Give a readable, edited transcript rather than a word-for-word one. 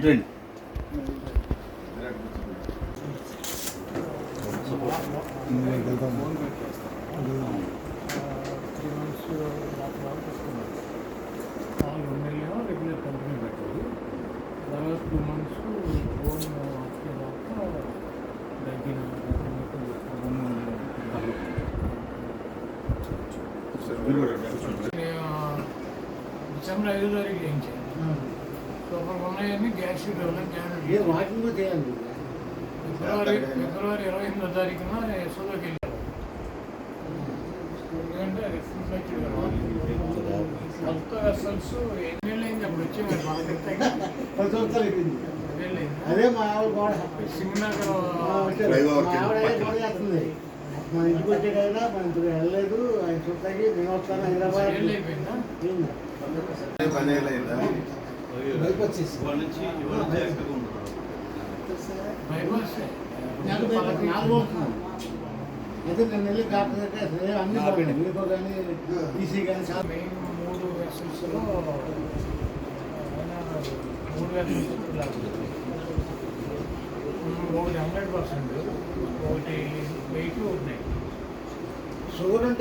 రండి. Regular continue పెట్టాలి. తర్వాత 2 months ఫోన్ దాకా దగ్గర డిసెంబర్ 5 తారీఖు చేయించాను. సూపర్ ఉన్నాయని గ్యాస్ షీట్ వాకింగ్ చేయాలి. ఫిబ్రవరి 28వ తారీఖున ఎస్ఓలోకి వెళ్ళాను. ఎందుకంటే కొత్త వెసల్స్ ఎన్నేళ్ళైంది అప్పుడు వచ్చే అదే మా ఆవిడ గోడ సింగనగర్ చేస్తుంది. మన ఇంటికి వచ్చేటైనా మన ఇంటికి వెళ్ళలేదు. ఆయన చూస్తాకి మేము వస్తాను హైదరాబాద్ అయిపోయిందా బైపాస్ అయితే నేను వెళ్ళి డాక్టర్ దగ్గర అన్ని బాగుంది. మీకు కానీ ఈసీ కానీ మెయిన్ 3 వెసల్స్లో 3 వెసల్స్ 100%, ఒకటి వెయిట్ ఉన్నాయి. షుగర్ అంటే